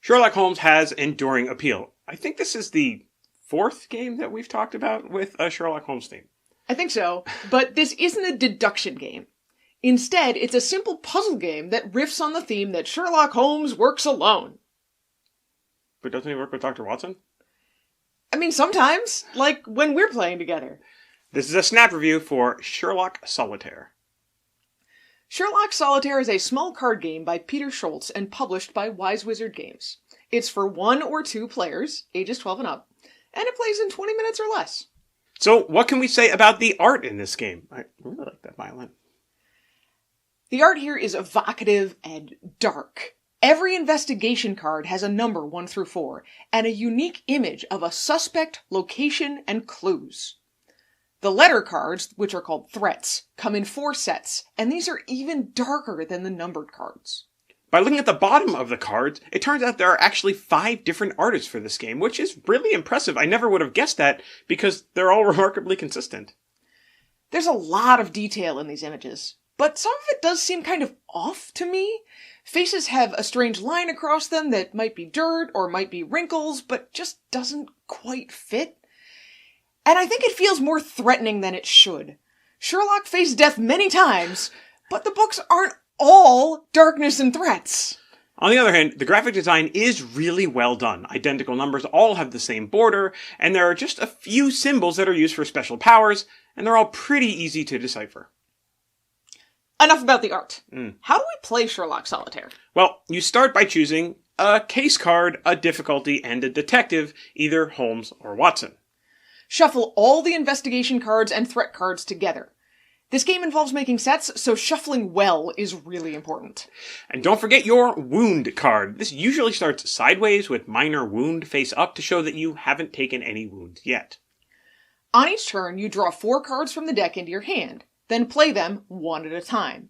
Sherlock Holmes has enduring appeal. I think this is the fourth game that we've talked about with a Sherlock Holmes theme. I think so, but this isn't a deduction game. Instead, it's a simple puzzle game that riffs on the theme that Sherlock Holmes works alone. But doesn't he work with Dr. Watson? I mean, sometimes, like when we're playing together. This is a snap review for Sherlock Solitaire. Sherlock Solitaire is a small card game by Peter Schultz and published by Wise Wizard Games. It's for 1 or 2 players, ages 12 and up, and it plays in 20 minutes or less. So, what can we say about the art in this game? I really like that violin. The art here is evocative and dark. Every investigation card has a number 1 through 4, and a unique image of a suspect, location, and clues. The letter cards, which are called threats, come in 4 sets, and these are even darker than the numbered cards. By looking at the bottom of the cards, it turns out there are actually 5 different artists for this game, which is really impressive. I never would have guessed that, because they're all remarkably consistent. There's a lot of detail in these images, but some of it does seem kind of off to me. Faces have a strange line across them that might be dirt or might be wrinkles, but just doesn't quite fit. And I think it feels more threatening than it should. Sherlock faced death many times, but the books aren't all darkness and threats. On the other hand, the graphic design is really well done. Identical numbers all have the same border, and there are just a few symbols that are used for special powers, and they're all pretty easy to decipher. Enough about the art. How do we play Sherlock Solitaire? Well, you start by choosing a case card, a difficulty, and a detective, either Holmes or Watson. Shuffle all the investigation cards and threat cards together. This game involves making sets, so shuffling well is really important. And don't forget your wound card. This usually starts sideways with minor wound face up to show that you haven't taken any wounds yet. On each turn, you draw 4 cards from the deck into your hand, then play them 1 at a time.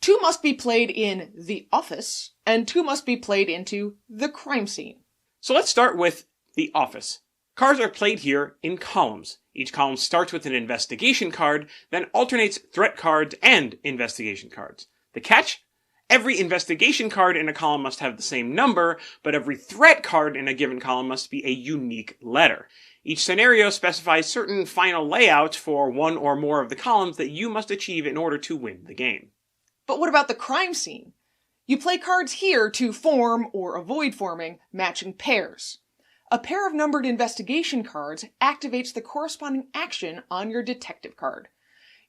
2 must be played in the office, and 2 must be played into the crime scene. So let's start with the office. Cards are played here in columns. Each column starts with an investigation card, then alternates threat cards and investigation cards. The catch? Every investigation card in a column must have the same number, but every threat card in a given column must be a unique letter. Each scenario specifies certain final layouts for 1 or more of the columns that you must achieve in order to win the game. But what about the crime scene? You play cards here to form, or avoid forming, matching pairs. A pair of numbered investigation cards activates the corresponding action on your detective card.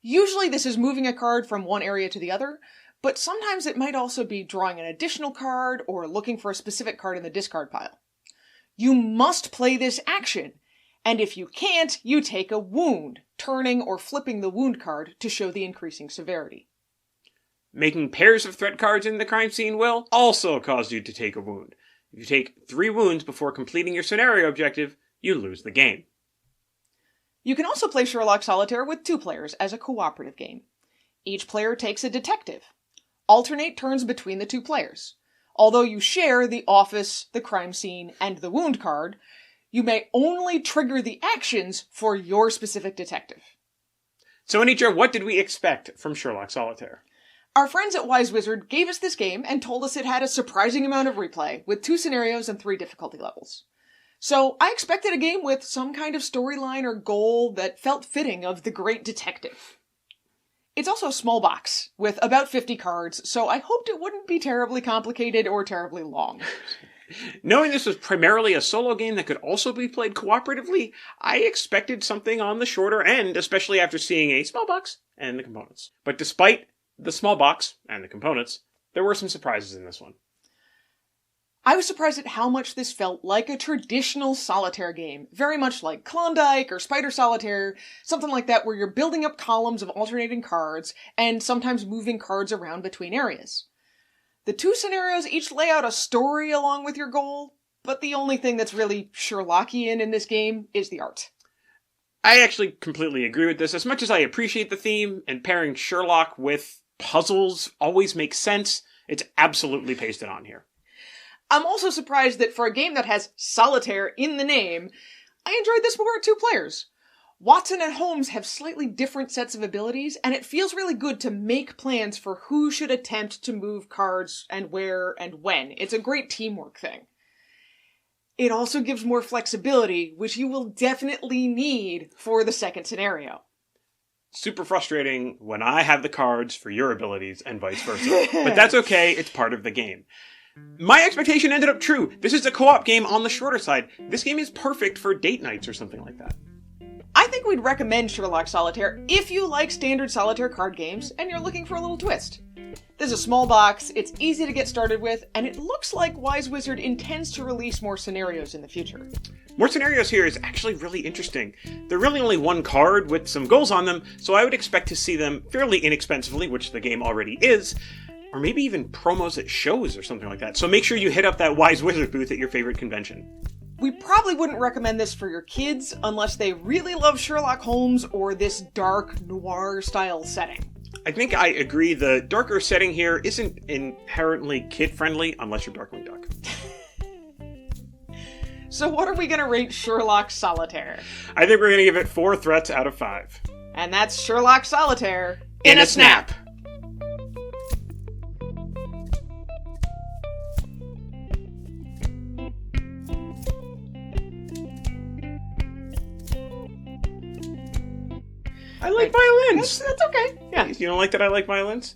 Usually this is moving a card from one area to the other, but sometimes it might also be drawing an additional card or looking for a specific card in the discard pile. You must play this action, and if you can't, you take a wound, turning or flipping the wound card to show the increasing severity. Making pairs of threat cards in the crime scene will also cause you to take a wound. If you take 3 wounds before completing your scenario objective, you lose the game. You can also play Sherlock Solitaire with 2 players as a cooperative game. Each player takes a detective. Alternate turns between the 2 players. Although you share the office, the crime scene, and the wound card, you may only trigger the actions for your specific detective. So Anitra, what did we expect from Sherlock Solitaire? Our friends at Wise Wizard gave us this game and told us it had a surprising amount of replay, with 2 scenarios and 3 difficulty levels. So I expected a game with some kind of storyline or goal that felt fitting of the great detective. It's also a small box, with about 50 cards, so I hoped it wouldn't be terribly complicated or terribly long. Knowing this was primarily a solo game that could also be played cooperatively, I expected something on the shorter end, especially after seeing a small box and the components. But despite the small box and the components, there were some surprises in this one. I was surprised at how much this felt like a traditional solitaire game, very much like Klondike or Spider Solitaire, something like that where you're building up columns of alternating cards and sometimes moving cards around between areas. The 2 scenarios each lay out a story along with your goal, but the only thing that's really Sherlockian in this game is the art. I actually completely agree with this. As much as I appreciate the theme, and pairing Sherlock with puzzles always makes sense, it's absolutely pasted on here. I'm also surprised that for a game that has solitaire in the name, I enjoyed this more at 2 players. Watson and Holmes have slightly different sets of abilities, and it feels really good to make plans for who should attempt to move cards and where and when. It's a great teamwork thing. It also gives more flexibility, which you will definitely need for the second scenario. Super frustrating when I have the cards for your abilities and vice versa. But that's okay, it's part of the game. My expectation ended up true. This is a co-op game on the shorter side. This game is perfect for date nights or something like that. I think we'd recommend Sherlock Solitaire if you like standard solitaire card games and you're looking for a little twist. There's a small box, it's easy to get started with, and it looks like Wise Wizard intends to release more scenarios in the future. More scenarios here is actually really interesting. They're really only one card with some goals on them, so I would expect to see them fairly inexpensively, which the game already is, or maybe even promos at shows or something like that. So make sure you hit up that Wise Wizard booth at your favorite convention. We probably wouldn't recommend this for your kids unless they really love Sherlock Holmes or this dark noir-style setting. I think I agree. The darker setting here isn't inherently kid-friendly unless you're Darkwing Duck. So what are we going to rate Sherlock Solitaire? I think we're going to give it 4 threats out of 5. And that's Sherlock Solitaire In a snap! I like violins! That's okay. Yeah. You don't like that I like violins?